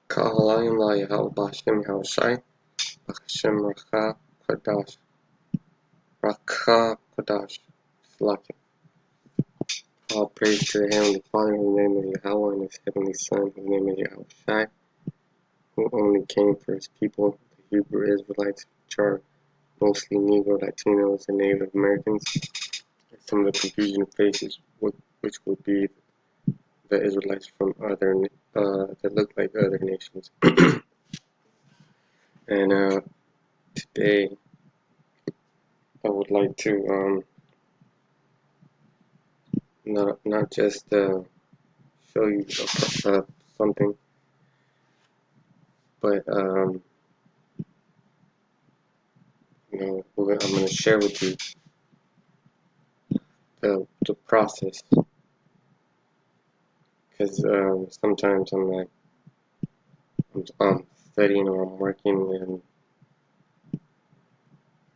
Ka'alayim la Yahal Bashim Haushai, Bashim Raka Kodash, Raka Kodash, Slakin. All praise to the Heavenly Father, in the name of Yahweh, and His Heavenly Son, in the name of Yahushai, who only came for His people, the Hebrew Israelites, which are mostly Negro, Latinos, and Native Americans. And some of the confusion faces, which would be the Israelites from other that look like other nations. And today, I would like to not just show you something, but I'm going to share with you the process, because sometimes I'm studying or I'm working, and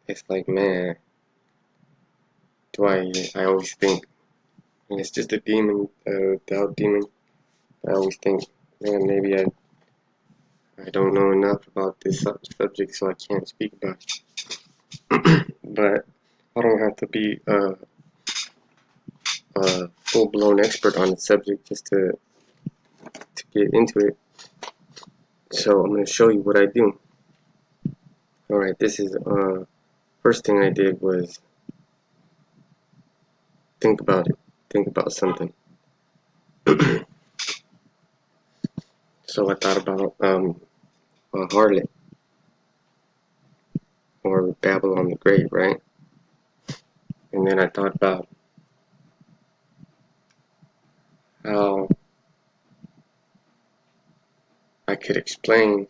it's like, man, I always think, and it's just a demon, doubt demon. I always think, man, maybe I don't know enough about this subject, so I can't speak about it. But I don't have to be a full-blown expert on the subject just to get into it. So I'm going to show you what I do. Alright, this is first thing I did was think about it. Think about something. So I thought about a harlot, or Babylon the Great, right? And then I thought about how I could explain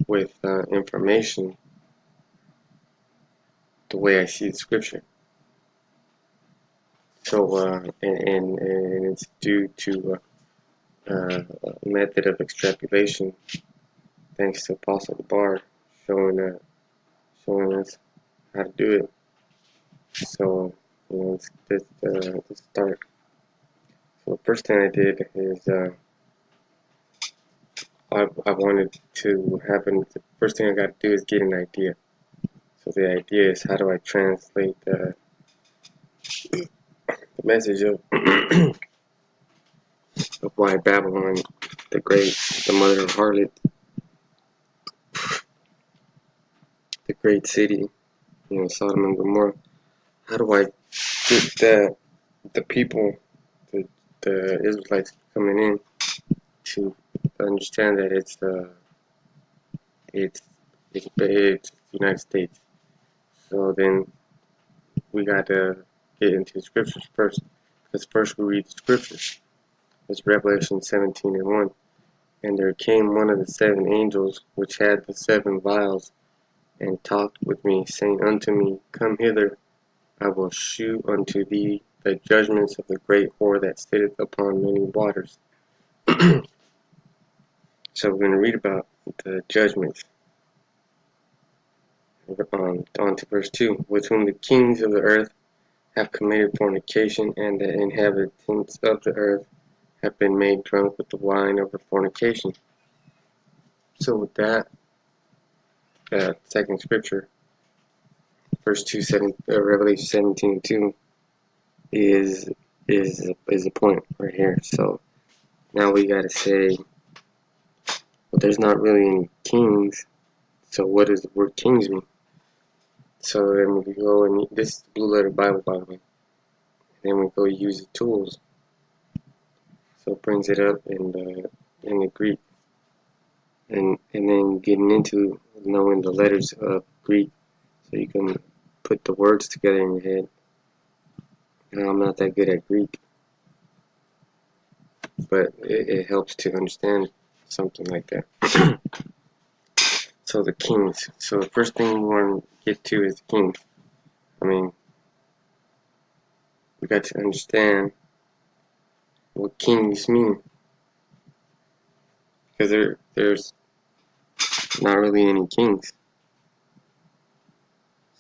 with information the way I see the scripture. So, and it's due to a method of extrapolation, thanks to Apostle Bar showing us how to do it. So, let's start. So the first thing I did is I wanted to have the first thing I got to do is get an idea. So the idea is, how do I translate the message of of why Babylon the Great, the mother of harlot, the great city, Sodom and Gomorrah. How do I get the people, the Israelites coming in, to understand that it's the United States? So then we got to get into the scriptures first, because first we read the scriptures. It's Revelation 17:1. And there came one of the seven angels which had the seven vials, and talked with me, saying unto me, Come hither, I will shew unto thee the judgments of the great whore that sitteth upon many waters. So we're going to read about the judgments. On to verse 2. With whom the kings of the earth have committed fornication, and the inhabitants of the earth have been made drunk with the wine of her fornication. So with that second scripture, verse 2, Revelation 17:2, is the point right here. So now we got to say, well, there's not really any kings. So what does the word kings mean? So then we go, and this is the Blue Letter Bible, by the way. Then we go use the tools. So it brings it up in the Greek, and then getting into knowing the letters of Greek, so you can put the words together in your head. And I'm not that good at Greek, but it helps to understand something like that. So the kings. So the first thing we want to get to is the kings. I mean, we got to understand what kings mean, because there's not really any kings.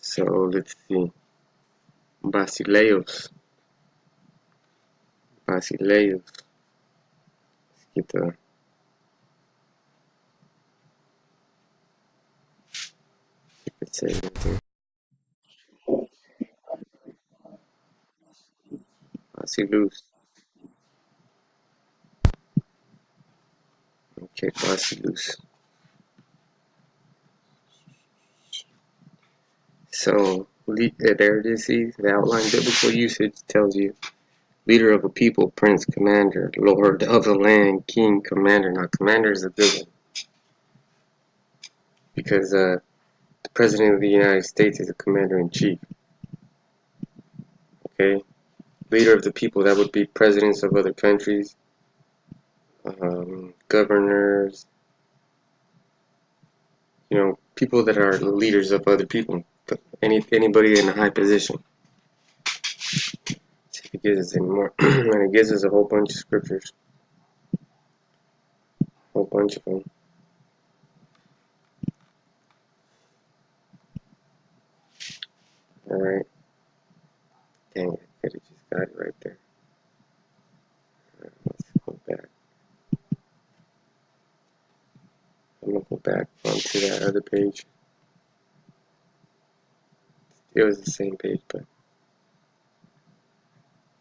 So let's see. Basileus. Let's get the say anything. I see loose. Okay, I see loose. So there it is. See, the outline biblical usage tells you leader of a people, prince, commander, lord of the land, king, commander. Now, commander is a good one because the president of the United States is a commander in chief. Okay, leader of the people, that would be presidents of other countries, governors, people that are leaders of other people. Anybody in a high position. See if it gives us any more. And it gives us a whole bunch of scriptures. A whole bunch of them. Alright. Dang it. I could have just got it right there. Let's go back. I'm going to go back onto that other page. It was the same page, but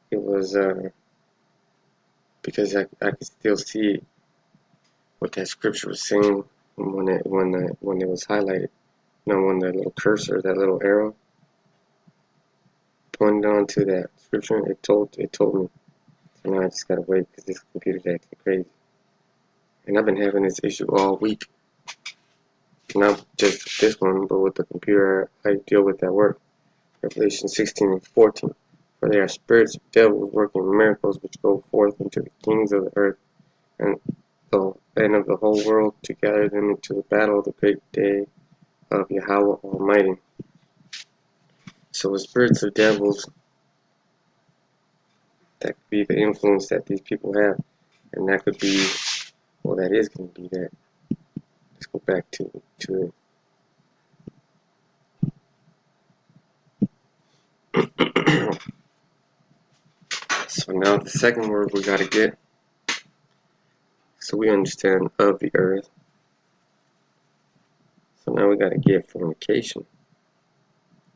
it was because I could still see what that scripture was saying when it was highlighted. When the little cursor, that little arrow pointed onto that scripture, it told me. So now I just gotta wait because this computer's acting crazy. And I've been having this issue all week. Not just this one, but with the computer I deal with at work. Revelation 16 and 14. For they are spirits of devils working miracles which go forth into the kings of the earth and of the whole world to gather them into the battle of the great day of Yahweh Almighty. So the spirits of devils, that could be the influence that these people have. And that could be, well, that is going to be that. Let's go back to it. So now the second word we got to get, so we understand of the earth. So now we got to get fornication.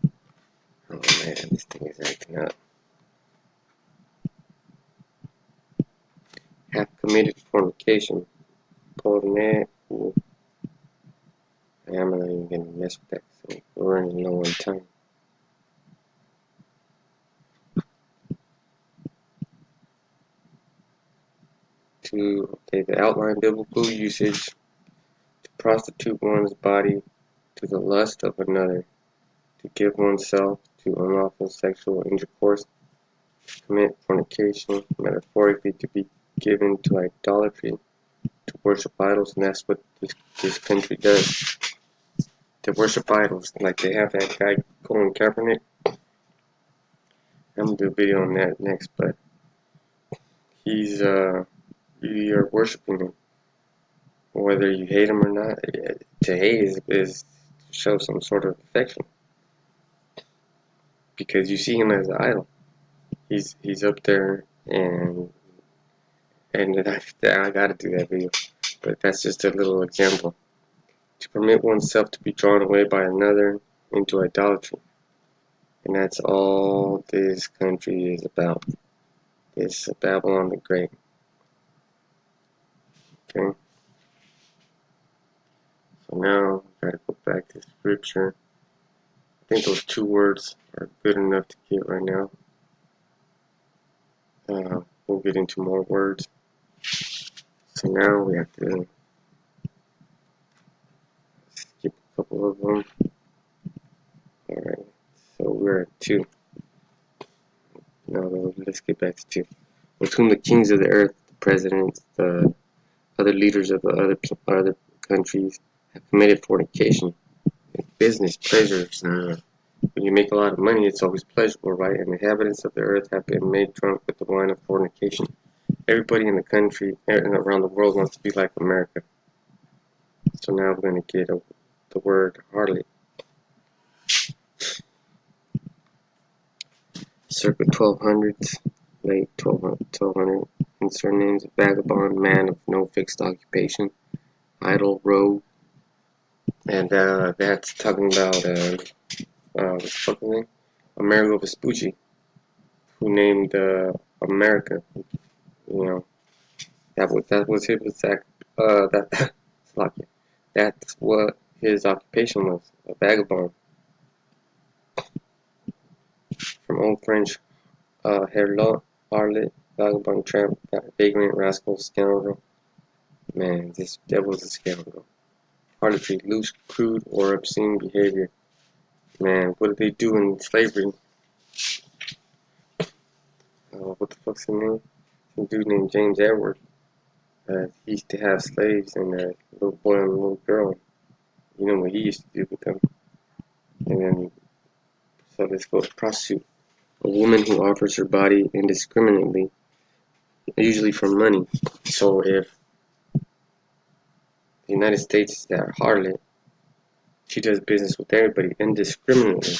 Oh man, this thing is acting up. Have committed fornication. Pull the net. I'm not even going to mess with that, so we're running low on time. The outline biblical usage: to prostitute one's body to the lust of another, to give oneself to unlawful sexual intercourse, to commit fornication, metaphorically to be given to idolatry, to worship idols, and that's what this country does. They worship idols, like they have that guy Colin Kaepernick. I'm gonna do a video on that next, but he's you're worshiping him, whether you hate him or not. To hate is to show some sort of affection, because you see him as an idol. He's up there, and I gotta do that video, but that's just a little example. To permit oneself to be drawn away by another into idolatry, and that's all this country is about. It's Babylon the Great. Okay. So now I gotta go back to scripture. I think those two words are good enough to get right now. We'll get into more words. So now we have to skip a couple of them. Alright, so we're at 2. Now let's get back to 2. With whom the kings of the earth, the presidents, the other leaders of the other countries have committed fornication. Business, pleasures. When you make a lot of money, it's always pleasurable, right? And the inhabitants of the earth have been made drunk with the wine of fornication. Everybody in the country and around the world wants to be like America. So now we're going to get the word harlot. Circa 1200s, late 1200, and surnames: vagabond, man of no fixed occupation, idle, rogue, And that's talking about what's the fucking name? Amerigo Vespucci, who named America. You know, that was his exact that Slovakia. That's what his occupation was, a vagabond. From Old French, harlot, harlot, vagabond, tramp, vagrant, rascal, scoundrel. Man, this devil's a scoundrel. Harlotry, loose, crude, or obscene behavior. Man, what did they do in slavery? What the fuck's his name? Some dude named James Edward. He used to have slaves and a little boy and a little girl. You know what he used to do with them. And then, so let's go to prostitute. A woman who offers her body indiscriminately, usually for money. So if the United States is that harlot, she does business with everybody indiscriminately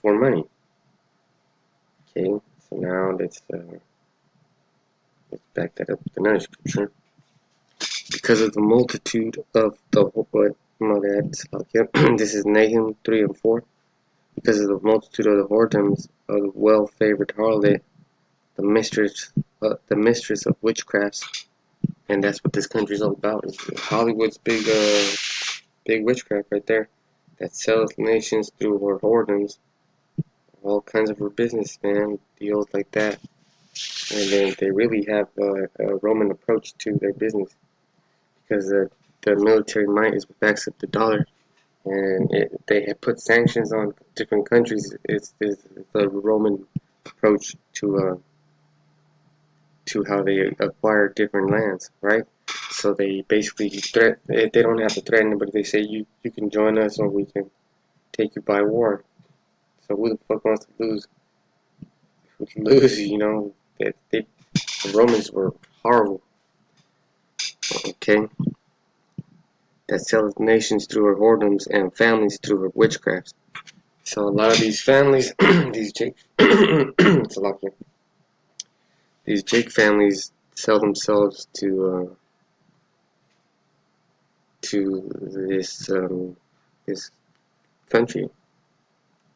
for money. Okay, so now let's back that up with another scripture. Because of the multitude of the what? My bad. Okay. This is Nahum 3 and 4. Because of the multitude of the whoredoms of the well-favored harlot, the mistress of witchcrafts, and that's what this country's all about. Is Hollywood's big witchcraft right there, that sells nations through her whoredoms, all kinds of her business, man, deals like that, and then they really have a Roman approach to their business because the military might is what backs up the dollar, and they have put sanctions on different countries. It's the Roman approach to how they acquire different lands, right? So they basically they don't have to threaten, but they say you can join us or we can take you by war. So who the fuck wants to lose? Who can lose? You know, the Romans were horrible. Okay, that sells nations through her whoredoms and families through her witchcrafts. So a lot of these families, these Jake, it's a lot here. These Jake families sell themselves to this country.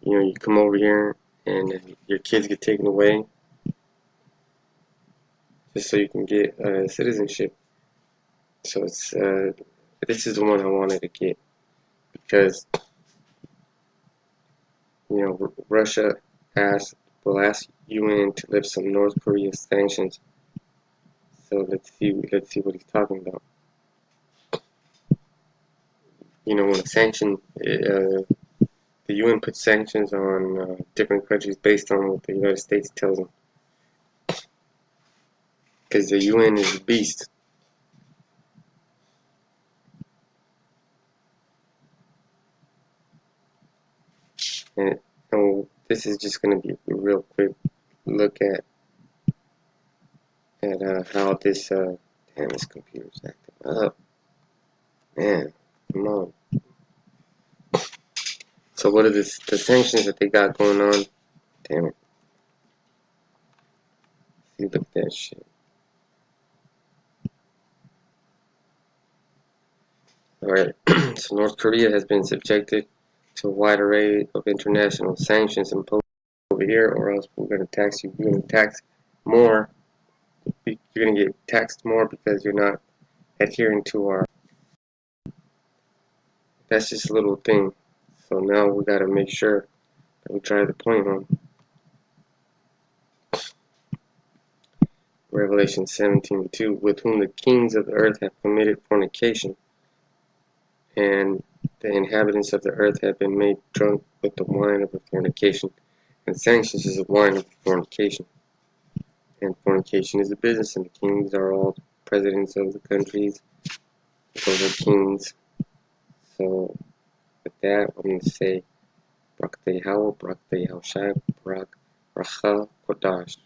You know, you come over here and your kids get taken away just so you can get citizenship. So this is the one I wanted to get because you know Russia will ask UN to lift some North Korea sanctions. So let's see what he's talking about. You know, when a sanction, the UN puts sanctions on different countries based on what the United States tells them, because the UN is a beast. And so this is just going to be a real quick look at how damn, this computer's acting up. Man, come on. So what are the sanctions that they got going on? Damn it. See, look at that shit. Alright, so North Korea has been subjected to a wide array of international sanctions imposed over here, or else we're going to tax you. You're going to tax more. You're going to get taxed more because you're not adhering to our. That's just a little thing. So now we got to make sure that we drive the point home. Revelation 17:2, with whom the kings of the earth have committed fornication, and the inhabitants of the earth have been made drunk with the wine of the fornication. And sanctions is the wine of fornication. And fornication is a business, and the kings are all presidents of the countries. Those are kings. So with that, I'm going to say Brak Tehao, Brak Tehao Shai, Brak Racha Kodash.